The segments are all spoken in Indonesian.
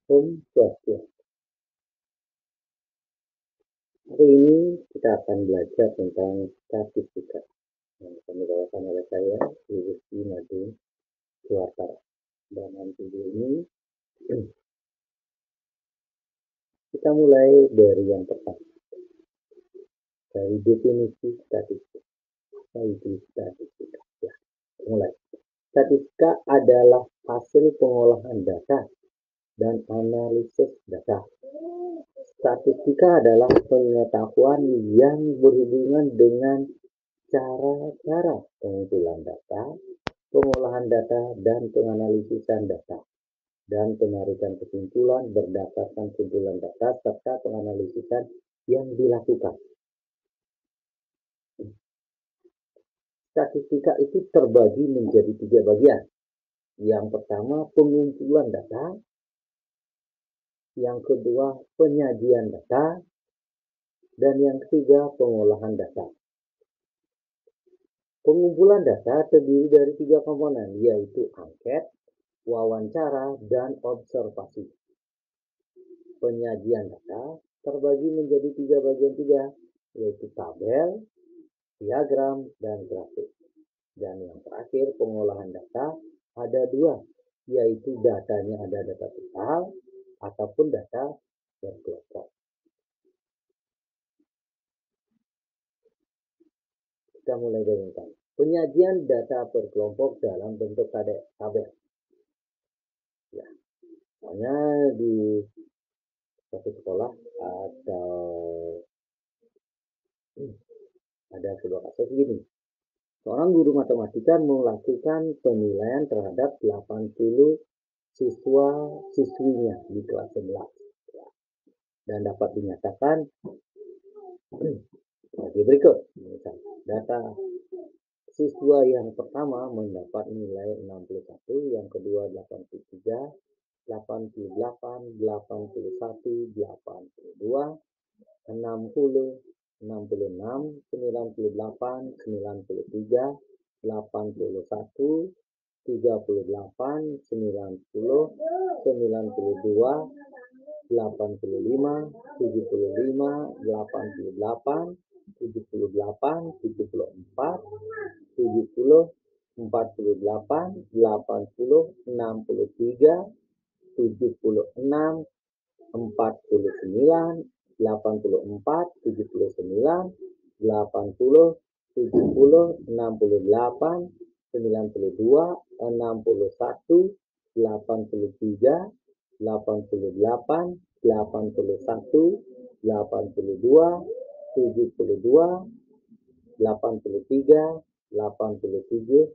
Om Swastiastu. Hari ini kita akan belajar tentang statistika yang akan dibawakan oleh saya, Ibu Sri Madu Suwartara. Dan nanti ini kita mulai dari yang pertama, dari definisi statistik. Itu statistika. Ya, mulai. Statistika adalah hasil pengolahan data dan analisis data. Statistika adalah pengetahuan yang berhubungan dengan cara-cara pengumpulan data, pengolahan data, dan penganalisisan data, dan penarikan kesimpulan berdasarkan kumpulan data serta penganalisisan yang dilakukan. Statistika itu terbagi menjadi 3 bagian. Yang pertama, pengumpulan data. Yang kedua, penyajian data. Dan yang ketiga, pengolahan data. Pengumpulan data terdiri dari 3 komponen, yaitu angket, wawancara, dan observasi. Penyajian data terbagi menjadi 3 bagian juga, yaitu tabel, diagram, dan grafik. Dan yang terakhir, pengolahan data ada 2, yaitu datanya ada data total ataupun data berkelompok. Kita mulai dari yang penyajian data per kelompok dalam bentuk tabel. Ya, misalnya di satu sekolah atau ada sebuah kasus gini. Seorang guru matematika melakukan penilaian terhadap 80 siswa-siswinya di kelas 11. Dan dapat dinyatakan sebagai berikut. Misalnya, data siswa yang pertama mendapat nilai 61, yang kedua 83, 88, 81, 82, 60, 66, 98, 93, 81, 38, 90, 92, 85, 75, 88, 78, 74, 70, 48, 80, 63, 76, 49, 84, 79, 80, 70, 68, 92, 61, 83, 88, 81, 82, 72, 83, 87,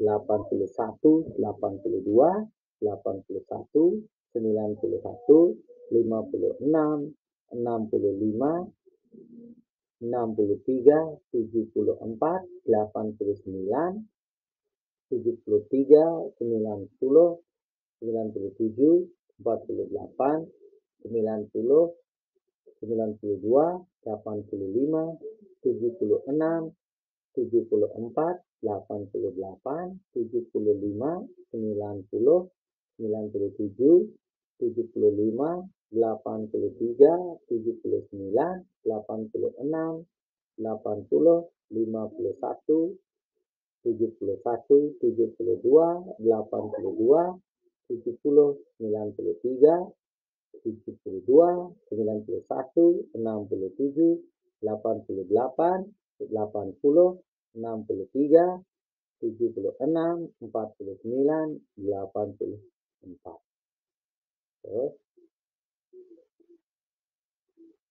81, 82, 81, 91, 56, 65, 63, 74, 89, 73, 90, 97, 48, 90, 92, 85, 76, 74, 88, 75, 90, 97, 75, 83, 79, 86, 80, 51, 71, 72, 82, 70, 93, 72, 91, 67, 88, 80, 63, 76, 49, 84. Terus,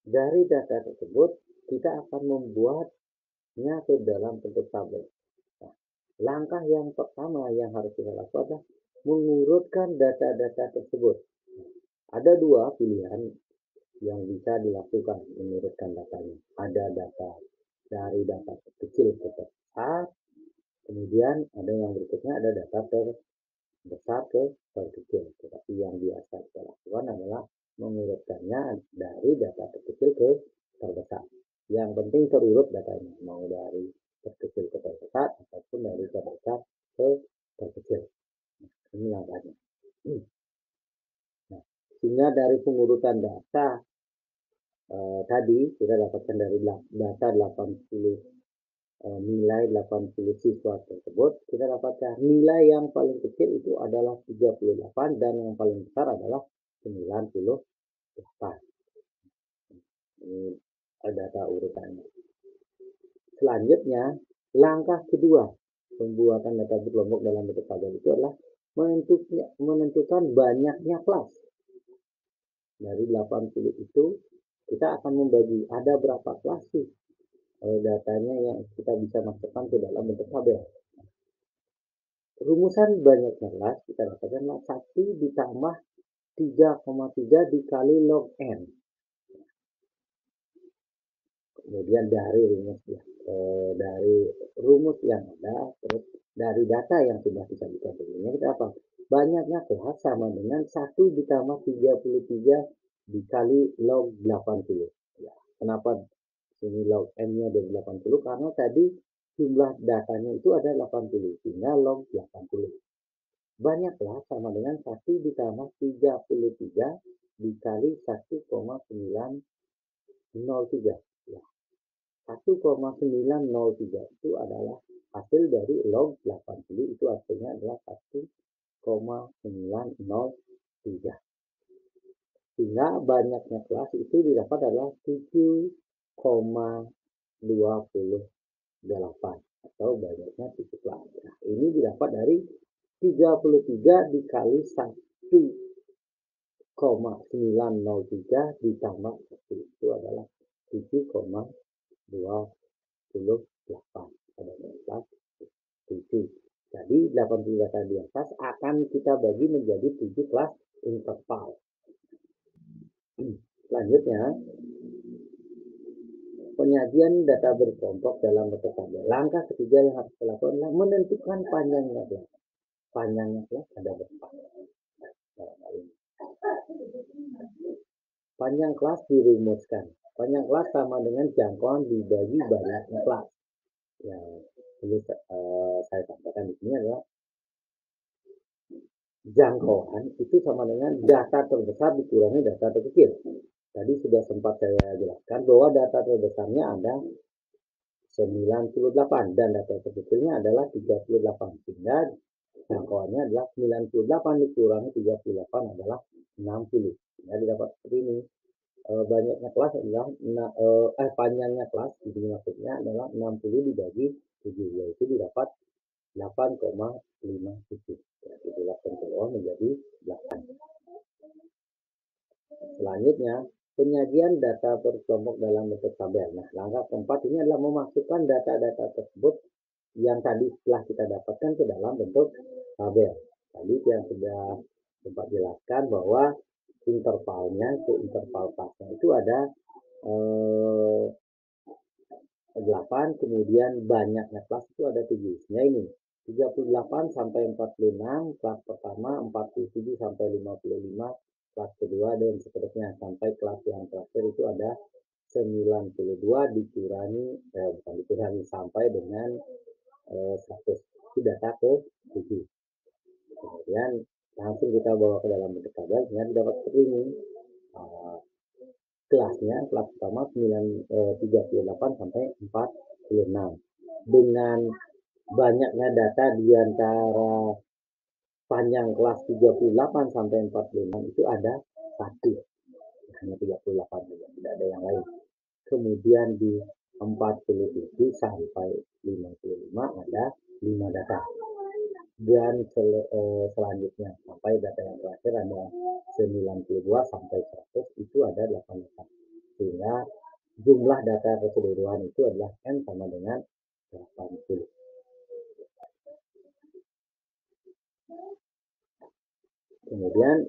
dari data tersebut kita akan membuatnya ke dalam bentuk tabel. Nah, langkah yang pertama yang harus kita lakukan adalah mengurutkan data-data tersebut. Ada 2 pilihan yang bisa dilakukan mengurutkan datanya. Ada data dari data kecil ke besar, kemudian ada yang berikutnya ada data terbesar ke terkecil. Tetapi yang biasa kita lakukan adalah mengurutkannya dari data terkecil ke terbesar. Yang penting terurut datanya, mau dari terkecil ke terbesar ataupun dari terbesar ke terkecil. Ini langkahnya. Nah, Sehingga dari pengurutan data tadi kita dapatkan dari data 80 nilai 80 siswa tersebut, kita dapatkan nilai yang paling kecil itu adalah 38 dan yang paling besar adalah 98. Ini data urutannya. Selanjutnya, langkah kedua pembuatan data berkelompok dalam bentuk tabel itu adalah menentukan banyaknya kelas. Dari 80 itu kita akan membagi ada berapa kelas sih datanya yang kita bisa masukkan ke dalam bentuk tabel. Rumusan banyaknya kelas kita dapatkan 1 ditambah 3,3 dikali log n. Kemudian dari rumus yang ada, terus dari data yang sudah kita buka sebelumnya, kita apa? Banyaknya kelas sama dengan 1 ditambah 33 dikali log 80. Ya, kenapa ini log n-nya dari 80? Karena tadi jumlah datanya itu ada 80, sehingga log 80. Banyaklah sama dengan 1 ditambah 33 dikali 1,903. Ya. 1,903 itu adalah hasil dari log 80, itu artinya adalah 1,903. Sehingga banyaknya kelas itu didapat adalah 7,28 atau banyaknya 7 kelas. Nah, ini didapat dari 33 dikali 1,903 ditambah 1 itu adalah 7,28 pada kelas 7. Jadi 80 data di atas akan kita bagi menjadi 7 kelas interval. Selanjutnya, penyajian data berkelompok dalam bentuk tabel. Langkah ketiga yang harus dilakukan adalah menentukan panjangnya kelas. Panjangnya kelas ada berapa? Panjang kelas dirumuskan. Panjang kelas sama dengan jangkauan dibagi banyaknya kelas. Yang perlu saya sampaikan di sini adalah jangkauan itu sama dengan data terbesar dikurangi data terkecil. Tadi sudah sempat saya jelaskan bahwa data terbesarnya ada 98 dan data terkecilnya adalah 38. Sehingga jangkauannya adalah 98 dikurangi 38 adalah 60. Sehingga didapat seperti ini. Banyaknya kelas adalah panjangnya kelas di sini maksudnya adalah 60 dibagi 7, yaitu didapat 8,57. Jadi dilakukan ke bawah menjadi 8. Selanjutnya, penyajian data berkelompok dalam bentuk tabel. Nah, langkah keempat ini adalah memasukkan data-data tersebut yang tadi setelah kita dapatkan ke dalam bentuk tabel. Tadi yang sudah sempat jelaskan bahwa intervalnya itu interval kelasnya itu ada 8, kemudian banyaknya kelas itu ada 7. Nah ini 38 sampai 46 kelas pertama, 47 sampai 55 kelas kedua, dan seterusnya sampai kelas yang terakhir itu ada 92 dikurangi sampai dengan 100. Itu data ke 7. Kemudian langsung kita bawa ke dalam bentuk tabel sehingga dapat seperti ini. Kelasnya kelas pertama 38 sampai 46. Dengan banyaknya data di antara panjang kelas 38 sampai 46 itu ada 1. Hanya 38 saja, tidak ada yang lain. Kemudian di 47 sampai 55 ada 5 data. Dan selanjutnya sampai data yang terakhir ada 92 sampai 100 itu ada 8 data. Sehingga jumlah data keseluruhan itu adalah N sama dengan 80. Kemudian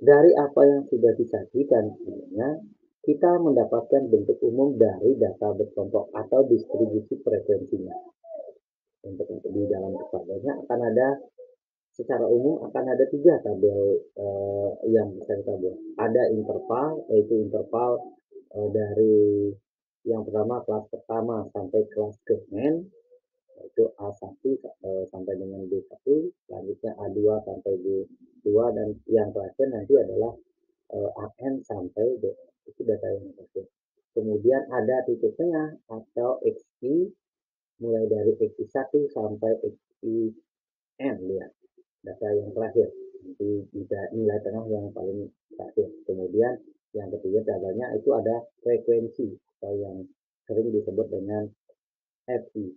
dari apa yang sudah disajikan sebelumnya, kita mendapatkan bentuk umum dari data berkelompok atau distribusi frekuensinya. Untuk di dalam tabelnya akan ada, secara umum akan ada 3 tabel yang bisa kita buat. Ada interval, yaitu interval dari yang pertama kelas pertama sampai kelas ke-N, yaitu A1 sampai dengan B1, selanjutnya A2 sampai B2, dan yang terakhir nanti adalah AN sampai DN. Itu data yang terakhir. Kemudian ada titik tengah atau XI mulai dari XI1 sampai XIN, lihat data yang terakhir. Nanti nilai tengah yang paling terakhir. Kemudian yang ketiga datanya itu ada frekuensi atau yang sering disebut dengan FI.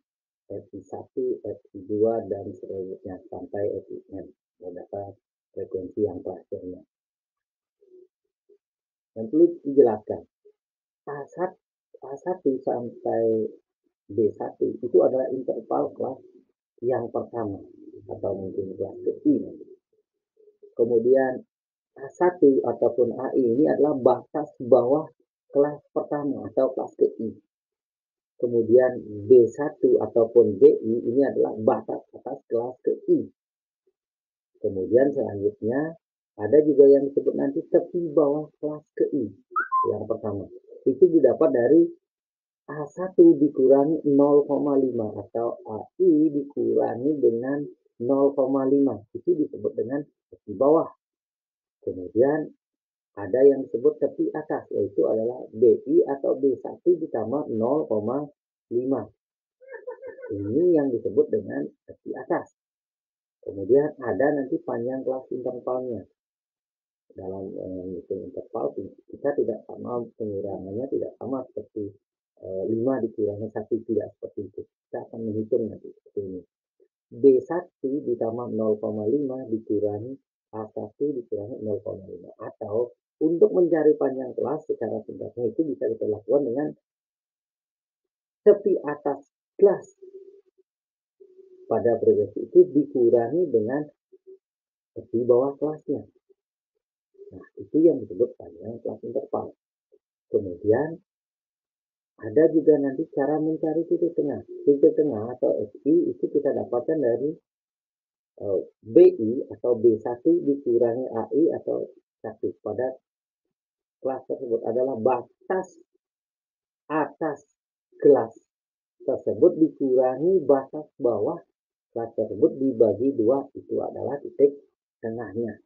FI1, FI2 dan selanjutnya sampai FIN. Data frekuensi yang terakhirnya. Dan perlu dijelaskan, A1 sampai B1 itu adalah interval kelas yang pertama atau mungkin kelas ke-I. Kemudian A1 ataupun AI ini adalah batas bawah kelas pertama atau kelas ke-I. Kemudian B1 ataupun BI ini adalah batas atas kelas ke-I. Kemudian selanjutnya ada juga yang disebut nanti tepi bawah kelas ke-I. Yang pertama itu didapat dari A1 dikurangi 0,5 atau AI dikurangi dengan 0,5. Itu disebut dengan tepi bawah. Kemudian ada yang disebut tepi atas, yaitu adalah BI atau B1 ditambah 0,5. Ini yang disebut dengan tepi atas. Kemudian ada nanti panjang kelas intervalnya. Dalam menghitung interval kita tidak sama, pengurangannya tidak sama seperti 5 dikurangi 1, tidak seperti itu. Kita akan menghitung nanti seperti ini. B1 ditambah 0,5 dikurangi A1 dikurangi 0,5. Atau untuk mencari panjang kelas secara singkatnya itu bisa kita lakukan dengan tepi atas kelas pada frekuensi itu dikurangi dengan tepi bawah kelasnya. Nah, itu yang disebut panjang kelas interval. Kemudian ada juga nanti cara mencari titik tengah. Titik tengah atau XI itu kita dapatkan dari BI atau B1 dikurangi AI atau 1 pada kelas tersebut adalah batas atas kelas tersebut dikurangi batas bawah kelas tersebut dibagi 2, itu adalah titik tengahnya.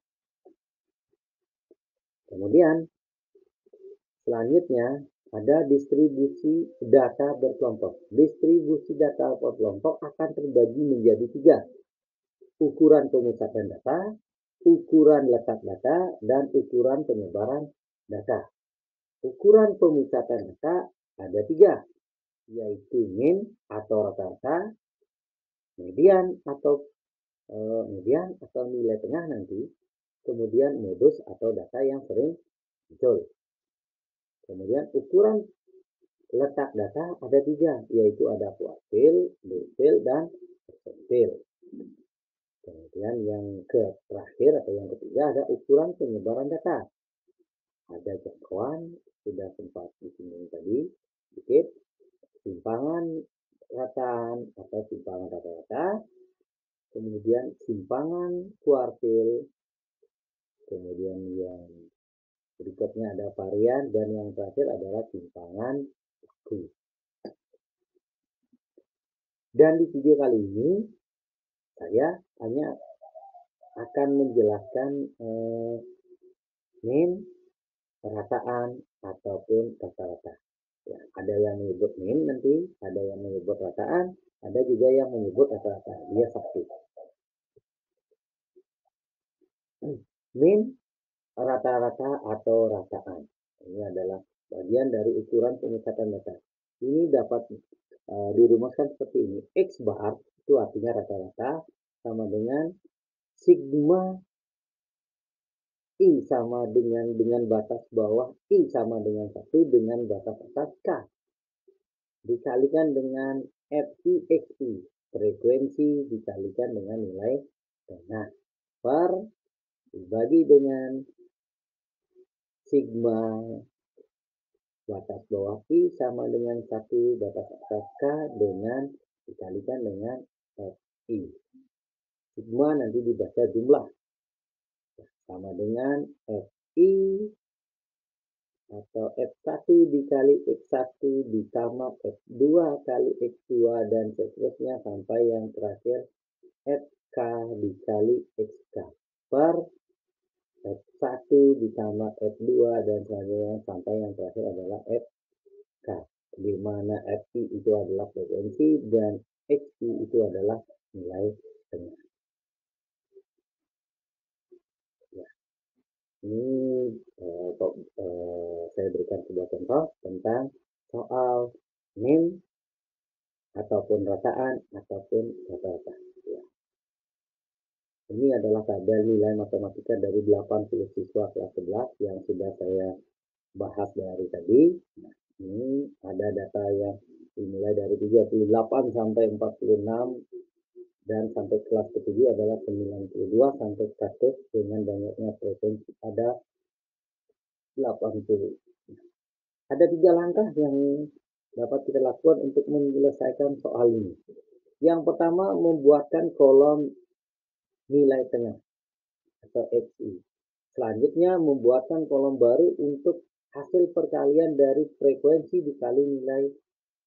Kemudian selanjutnya ada distribusi data berkelompok. Distribusi data berkelompok akan terbagi menjadi 3. Ukuran pemusatan data, ukuran letak data, dan ukuran penyebaran data. Ukuran pemusatan data ada 3, yaitu min atau rata-rata, median atau nilai tengah nanti, kemudian modus atau data yang sering muncul. Kemudian ukuran letak data ada 3, yaitu ada kuartil, desil, dan persentil. Kemudian yang terakhir atau yang ketiga ada ukuran penyebaran data. Ada jangkauan, sudah sempat disinggung tadi sedikit, simpangan rataan atau simpangan rata-rata, kemudian simpangan kuartil, kemudian yang berikutnya ada varian, dan yang terakhir adalah simpangan waktu. Dan di video kali ini saya hanya akan menjelaskan min, rataan, ataupun rata-rata. Ya, ada yang menyebut min nanti, ada yang menyebut rataan, ada juga yang menyebut rata-rata. Dia satu. Min, rata-rata atau rataan. Ini adalah bagian dari ukuran pemusatan data. Ini dapat dirumuskan seperti ini. X bar itu artinya rata-rata sama dengan sigma I sama dengan batas bawah I sama dengan 1 dengan batas atas K. Dikalikan dengan FI/XI, frekuensi dikalikan dengan nilai tengah, per dibagi dengan sigma batas bawah I sama dengan 1 batas atas K dengan dikalikan dengan FI. Sigma nanti dibaca jumlah sama dengan FI atau F1 dikali X1 ditambah F2 kali X2 dan seterusnya sampai yang terakhir FK dikali XK per F1 ditambah F2 dan selanjutnya sampai yang terakhir adalah FK, di mana FI itu adalah frekuensi dan XI itu adalah nilai tengah. Ya, ini saya berikan sebuah contoh tentang soal NIM ataupun rataan ataupun rata-rata. Ya. Ini adalah tabel nilai matematika dari 80 siswa kelas 11 yang sudah saya bahas dari tadi. Nah, ini ada data yang dimulai dari 38 sampai 46 dan sampai kelas ke-7 adalah 92 sampai 100 dengan banyaknya frekuensi ada 80. Ada 3 langkah yang dapat kita lakukan untuk menyelesaikan soal ini. Yang pertama, membuatkan kolom nilai tengah atau XI. Selanjutnya, membuatkan kolom baru untuk hasil perkalian dari frekuensi dikali nilai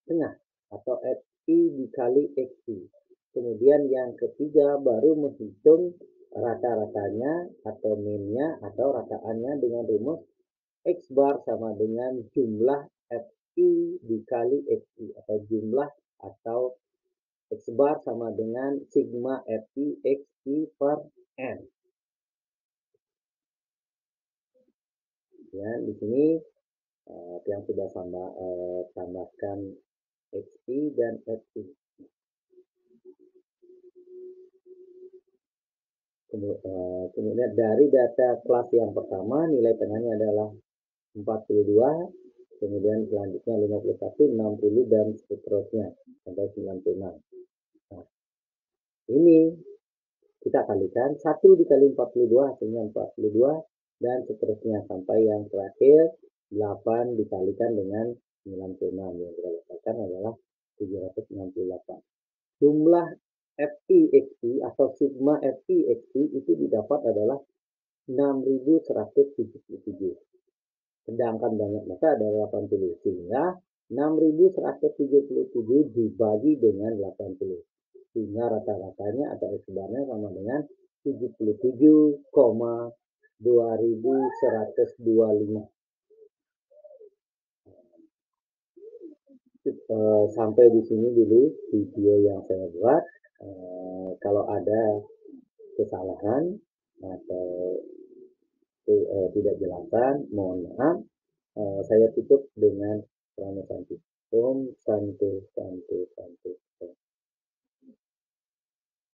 tengah atau FI dikali XI. Kemudian yang ketiga, baru menghitung rata-ratanya atau min-nya atau rataannya dengan rumus X bar sama dengan jumlah FI dikali XI atau jumlah atau X bar sama dengan sigma FI XI per N. Ya, di sini yang sudah tambahkan XI dan FI. Kemudian dari data kelas yang pertama nilai tengahnya adalah 42, kemudian selanjutnya 51, 60 dan seterusnya sampai 96. Nah, ini kita kalikan 1 dikali 42 hasilnya 42 dan seterusnya sampai yang terakhir 8 dikalikan dengan 96 yang kita dapatkan adalah 768. Jumlah FIXI atau sigma FIXI itu didapat adalah 6177. Sedangkan banyak massa adalah 80. Sehingga 6177 dibagi dengan 80. Sehingga rata-ratanya atau X barnya sama dengan 77,2125. Sampai di sini dulu video yang saya buat. Kalau ada kesalahan atau tidak jelasan, mohon maaf. Saya tutup dengan Om Santu Santu Santu.